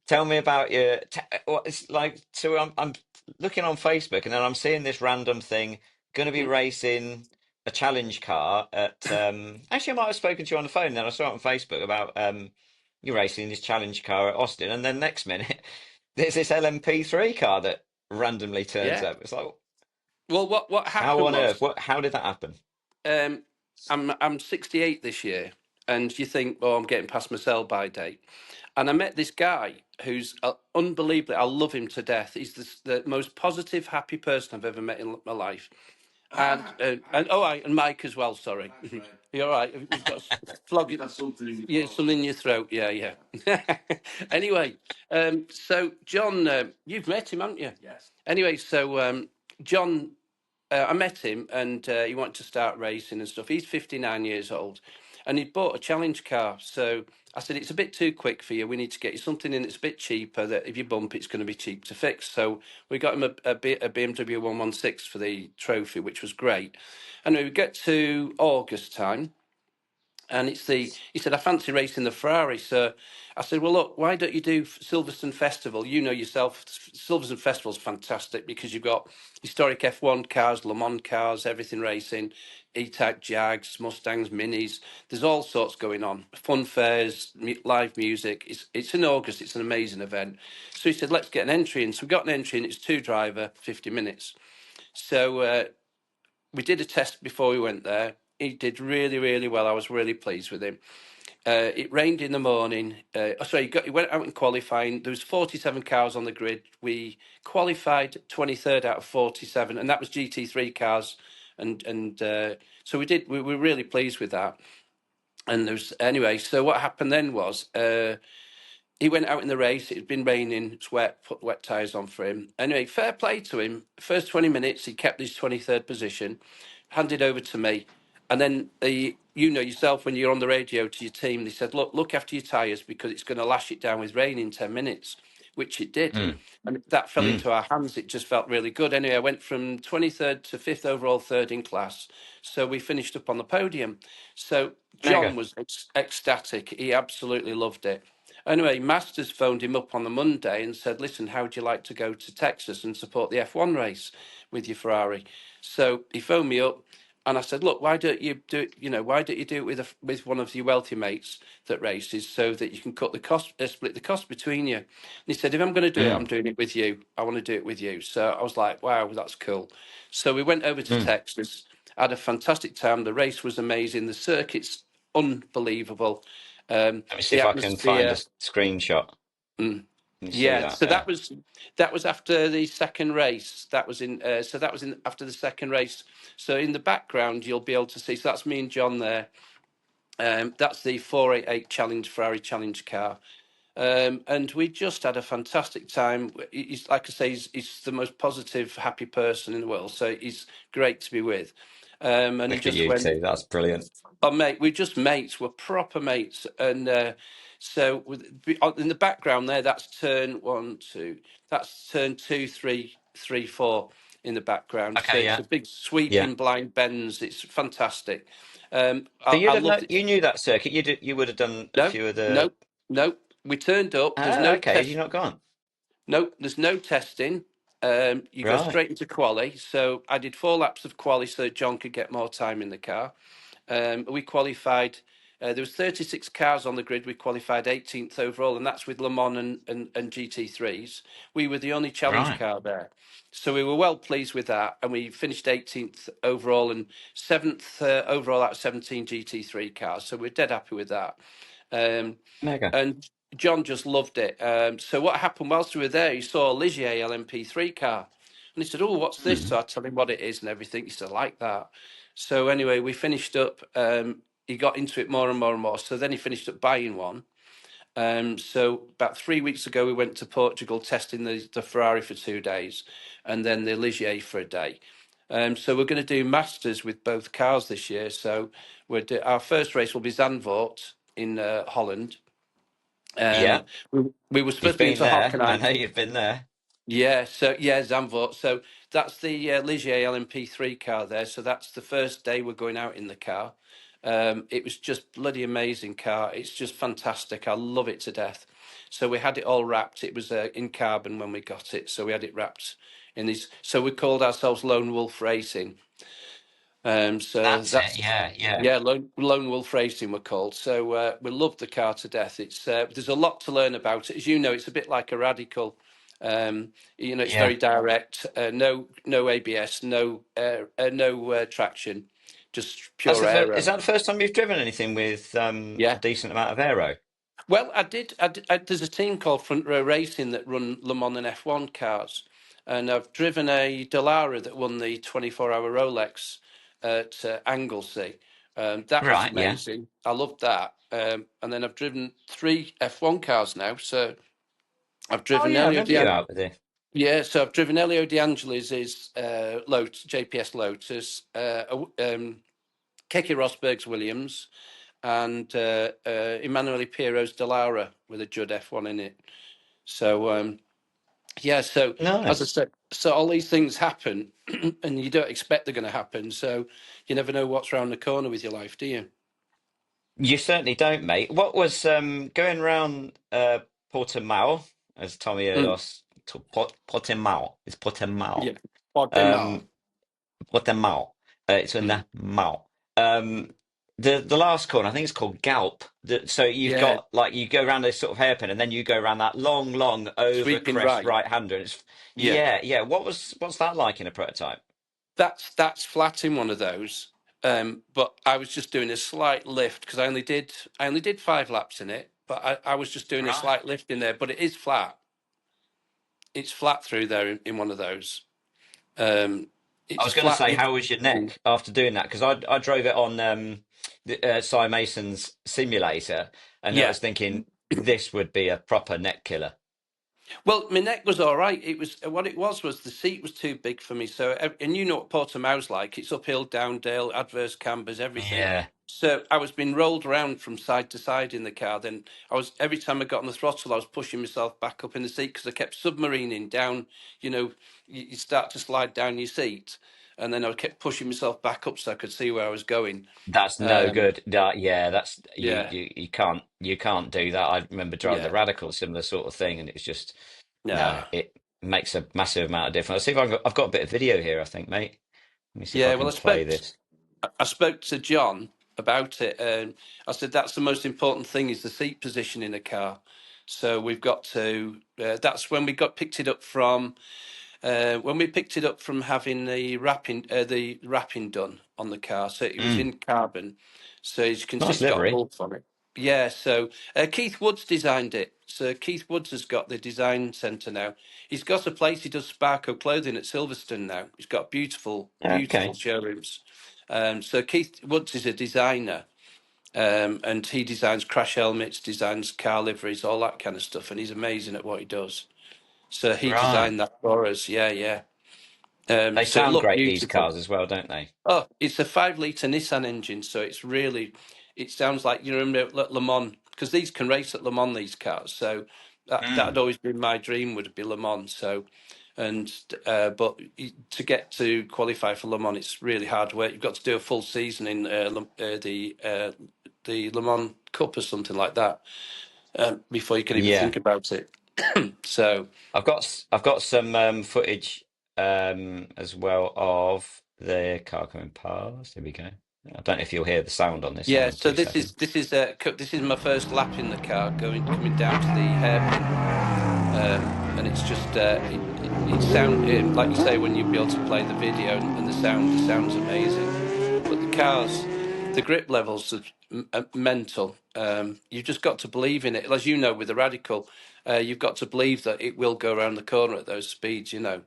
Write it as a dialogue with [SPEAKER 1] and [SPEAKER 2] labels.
[SPEAKER 1] tell me about your. What it's like. So I'm looking on Facebook, and then I'm seeing this random thing. Going to be
[SPEAKER 2] Mm.
[SPEAKER 1] racing a challenge car at. Actually, I might have spoken to you on the phone. Then I saw it on Facebook about you racing this challenge car at Austin, and then next minute there's this LMP3 car that randomly turns
[SPEAKER 2] Yeah.
[SPEAKER 1] up. It's like,
[SPEAKER 2] Well, what
[SPEAKER 1] how
[SPEAKER 2] happened
[SPEAKER 1] on earth?
[SPEAKER 2] was,
[SPEAKER 1] What? How did that happen?
[SPEAKER 2] um, I'm 68 this year, and you think, oh, I'm getting past my sell-by date. And I met this guy who's unbelievably, I love him to death. He's the most positive, happy person I've ever met in my life. And Mike as well. Sorry, you all right? You've got flog. That's something in your throat. Something in your throat. Yeah, yeah. Anyway, so John, you've met him, haven't you? Yes. Anyway, so John, I met him, and he wanted to start racing and stuff. He's 59 years old, and he'd bought a challenge car. So I said, it's a bit too quick for you. We need to get you something in that's a bit cheaper, that if you bump, it's going to be cheap to fix. So we got him a BMW 116 for the trophy, which was great. And we get to August time, and he said, I fancy racing the Ferrari. So I said, well, look, why don't you do Silverstone Festival? You know yourself, Silverstone Festival's fantastic because you've got historic F1 cars, Le Mans cars, everything racing, E-Type Jags, Mustangs, Minis. There's all sorts going on. Fun fairs, live music. It's in August. It's an amazing event. So he said, let's get an entry in. So we got an entry in. It's two driver, 50 minutes. So we did a test before we went there. He did really, really well. I was really pleased with him. It rained in the morning. He went out in qualifying. There was 47 cars on the grid. We qualified 23rd out of 47, and that was GT3 cars. And so we were really pleased with that. And anyway. So what happened then was he went out in the race. It had been raining. It's wet. Put wet tyres on for him. Anyway, fair play to him. First 20 minutes, he kept his 23rd position, handed over to me, and then you know yourself when you're on the radio to your team, they said, look after your tyres because it's going to lash it down with rain in 10 minutes, which it did.
[SPEAKER 1] Mm,
[SPEAKER 2] And that fell
[SPEAKER 1] mm,
[SPEAKER 2] into our hands. It just felt really good. Anyway, I went from 23rd to 5th overall, third in class. So we finished up on the podium. So John
[SPEAKER 1] mega.
[SPEAKER 2] was ecstatic. He absolutely loved it. Anyway, Masters phoned him up on the Monday and said, listen, how would you like to go to Texas and support the F1 race with your Ferrari? So he phoned me up and I said, look, why don't you do it, why don't you do it with one of your wealthy mates that races so that you can cut the cost, split the cost between you? And he said, if I'm going to do it, I'm
[SPEAKER 1] Mm,
[SPEAKER 2] doing it with you. I want to do it with you. So I was like, wow, that's cool. So we went over to
[SPEAKER 1] mm.
[SPEAKER 2] Texas, had a fantastic time. The race was amazing. The circuit's unbelievable.
[SPEAKER 1] Let me see
[SPEAKER 2] The
[SPEAKER 1] if I can find a
[SPEAKER 2] atmosphere.
[SPEAKER 1] screenshot.
[SPEAKER 2] Mm.
[SPEAKER 1] Can you see
[SPEAKER 2] Yeah,
[SPEAKER 1] that?
[SPEAKER 2] so
[SPEAKER 1] Yeah.
[SPEAKER 2] that was after the second race. That was in after the second race. So in the background you'll be able to see. So that's me and John there. That's the 488 Challenge Ferrari Challenge car. And we just had a fantastic time. He's like I say, he's the most positive, happy person in the world. So he's great to be with. And he
[SPEAKER 1] Look at
[SPEAKER 2] just
[SPEAKER 1] you
[SPEAKER 2] went,
[SPEAKER 1] two. That's brilliant.
[SPEAKER 2] oh, mate, we're just mates. We're proper mates. And in the background there, that's turn one, two. That's turn two, three, three, four in the background. So
[SPEAKER 1] Okay,
[SPEAKER 2] it's
[SPEAKER 1] yeah.
[SPEAKER 2] a big
[SPEAKER 1] Yeah.
[SPEAKER 2] sweeping blind bends. It's fantastic.
[SPEAKER 1] So
[SPEAKER 2] I
[SPEAKER 1] you'd have
[SPEAKER 2] loved
[SPEAKER 1] known,
[SPEAKER 2] it.
[SPEAKER 1] you knew that circuit. You would have done a
[SPEAKER 2] No,
[SPEAKER 1] few of the.
[SPEAKER 2] no, no. We turned up. There's
[SPEAKER 1] Oh,
[SPEAKER 2] no
[SPEAKER 1] okay. Have you
[SPEAKER 2] test.
[SPEAKER 1] not gone?
[SPEAKER 2] No, there's no testing. You go
[SPEAKER 1] Right.
[SPEAKER 2] straight into quali. So I did 4 laps of quali so that John could get more time in the car. We qualified. There was 36 cars on the grid. We qualified 18th overall, and that's with Le Mans and GT3s. We were the only challenge
[SPEAKER 1] Right.
[SPEAKER 2] car there, so we were well pleased with that. And we finished 18th overall and 7th overall out of 17 GT3 cars. So we're dead happy with that. Um,
[SPEAKER 1] Mega.
[SPEAKER 2] and John just loved it. So what happened whilst we were there? He saw a Ligier LMP3 car, and he said, "Oh, what's this?"
[SPEAKER 1] Mm.
[SPEAKER 2] So I told him what it is and everything. He said, "I like that." So anyway, we finished up. He got into it more and more and more. So then he finished up buying one. So about 3 weeks ago, we went to Portugal testing the Ferrari for 2 days, and then the Ligier for a day. So we're going to do masters with both cars this year. So our first race will be Zandvoort in Holland.
[SPEAKER 1] Yeah.
[SPEAKER 2] We were supposed
[SPEAKER 1] You've
[SPEAKER 2] to be
[SPEAKER 1] been
[SPEAKER 2] into
[SPEAKER 1] there. I
[SPEAKER 2] Hockenheim.
[SPEAKER 1] know you've been there.
[SPEAKER 2] Yeah, so yeah, Zandvoort. So that's the Ligier LMP3 car there. So that's the first day we're going out in the car. It was just bloody amazing car. It's just fantastic. I love it to death. So we had it all wrapped. It was in carbon when we got it, so we had it wrapped in these. So we called ourselves Lone Wolf Racing. So
[SPEAKER 1] That's it.
[SPEAKER 2] that's
[SPEAKER 1] Yeah, yeah,
[SPEAKER 2] yeah, Lone Wolf Racing we're called. So we love the car to death. It's there's a lot to learn about it. As you know, it's a bit like a Radical. It's
[SPEAKER 1] yeah.
[SPEAKER 2] very direct. No ABS, no traction, just
[SPEAKER 1] That's
[SPEAKER 2] pure
[SPEAKER 1] the first. Is
[SPEAKER 2] aero.
[SPEAKER 1] that the first time you've driven anything with a
[SPEAKER 2] Yeah.
[SPEAKER 1] decent amount of aero?
[SPEAKER 2] Well, there's a team called Front Row Racing that run Le Mans and F1 cars, and I've driven a Dallara that won the 24-hour Rolex at Anglesey. That was
[SPEAKER 1] Right. Yeah.
[SPEAKER 2] amazing. I loved that. And then I've driven three F1 cars now. So I've
[SPEAKER 1] Oh
[SPEAKER 2] driven
[SPEAKER 1] yeah, I
[SPEAKER 2] Elio
[SPEAKER 1] remember you
[SPEAKER 2] De
[SPEAKER 1] out with it.
[SPEAKER 2] yeah, so I've driven Elio De Angelis' Lotus, JPS Lotus, Keke Rosberg's Williams, and Emanuele Piro's Dallara with a Judd F1 in it. So yeah, so as I
[SPEAKER 1] Nice.
[SPEAKER 2] said, so all these things happen, and you don't expect they're going to happen. So you never know what's around the corner with your life, do you?
[SPEAKER 1] You certainly don't, mate. What was going around Portimao, as Tommy
[SPEAKER 2] Mm,
[SPEAKER 1] Erdos, Portimao. It's Portimao.
[SPEAKER 2] yeah, Portimao.
[SPEAKER 1] Um, Portimao. It's in
[SPEAKER 2] Mm,
[SPEAKER 1] the Mao. Um, the last corner, I think it's called Galp. So you've
[SPEAKER 2] yeah,
[SPEAKER 1] got like you go around this sort of hairpin, and then you go around that long over
[SPEAKER 2] sweeping
[SPEAKER 1] crest
[SPEAKER 2] right.
[SPEAKER 1] right hander. And it's
[SPEAKER 2] Yeah,
[SPEAKER 1] yeah. What's that like in a prototype?
[SPEAKER 2] that's flat in one of those. But I was just doing a slight lift because I only did 5 laps in it, but I was just doing a
[SPEAKER 1] Right.
[SPEAKER 2] slight lift in there. But it is flat. It's flat through there in one of those. Um,
[SPEAKER 1] I
[SPEAKER 2] it's
[SPEAKER 1] was going to
[SPEAKER 2] flat.
[SPEAKER 1] say, how was your neck after doing that? Because I drove it on Cy Mason's simulator, and I
[SPEAKER 2] Yeah.
[SPEAKER 1] was thinking this would be a proper neck killer.
[SPEAKER 2] Well, my neck was all right. It was what it was the seat was too big for me. So, and you know what Portimao's like? It's uphill, downhill, adverse cambers, everything.
[SPEAKER 1] Yeah,
[SPEAKER 2] So I was being rolled around from side to side in the car. Then I was every time I got on the throttle, I was pushing myself back up in the seat because I kept submarining down. You know, you start to slide down your seat, and then I kept pushing myself back up so I could see where I was going.
[SPEAKER 1] that's no
[SPEAKER 2] Um,
[SPEAKER 1] good. Yeah, that's
[SPEAKER 2] yeah,
[SPEAKER 1] you can't do that. I remember driving the
[SPEAKER 2] yeah,
[SPEAKER 1] Radical, similar sort of thing, and it's just no,
[SPEAKER 2] no.
[SPEAKER 1] it makes a massive amount of difference. Let's see if I've got a bit of video here, I think, mate. Let me see if I
[SPEAKER 2] Yeah, well,
[SPEAKER 1] can play this.
[SPEAKER 2] I spoke to John about it, and I said that's the most important thing is the seat position in a car. So we've got to. That's when we got picked it up from. When we picked it up from having the wrapping done on the car. So it was
[SPEAKER 1] Mm,
[SPEAKER 2] in carbon. So as you can see,
[SPEAKER 1] nice
[SPEAKER 2] it's got a
[SPEAKER 1] livery.
[SPEAKER 2] bulb on it. Yeah. So Keith Woods designed it. So Keith Woods has got the design centre now. He's got a place. He does Sparko clothing at Silverstone now. He's got beautiful, beautiful
[SPEAKER 1] Okay,
[SPEAKER 2] showrooms. So Keith Woods is a designer, and he designs crash helmets, designs car liveries, all that kind of stuff. And he's amazing at what he does. So he
[SPEAKER 1] right.
[SPEAKER 2] designed that for us. Yeah, yeah.
[SPEAKER 1] They
[SPEAKER 2] So it
[SPEAKER 1] sound
[SPEAKER 2] looked
[SPEAKER 1] great, these
[SPEAKER 2] beautiful.
[SPEAKER 1] cars as well, don't they?
[SPEAKER 2] Oh, it's a 5 litre Nissan engine, so it sounds like you remember at Le Mans because these can race at Le Mans, these cars. So that'd
[SPEAKER 1] Mm.
[SPEAKER 2] always been my dream would be Le Mans. So, and but to get to qualify for Le Mans, it's really hard work. You've got to do a full season in the Le Mans Cup or something like that before you can even
[SPEAKER 1] Yeah.
[SPEAKER 2] think about it. So
[SPEAKER 1] I've got some footage as well of the car coming past. Here we go. I don't know if you'll hear the sound on this. Hang
[SPEAKER 2] yeah,
[SPEAKER 1] on
[SPEAKER 2] so
[SPEAKER 1] two
[SPEAKER 2] this is
[SPEAKER 1] seconds.
[SPEAKER 2] this is this is my first lap in the car coming down to the hairpin, and it's just it sound like you say when you be able to play the video and the sound's amazing, but the grip levels are mental. You've just got to believe in it, as you know with the Radical, you've got to believe that it will go around the corner at those speeds, you know.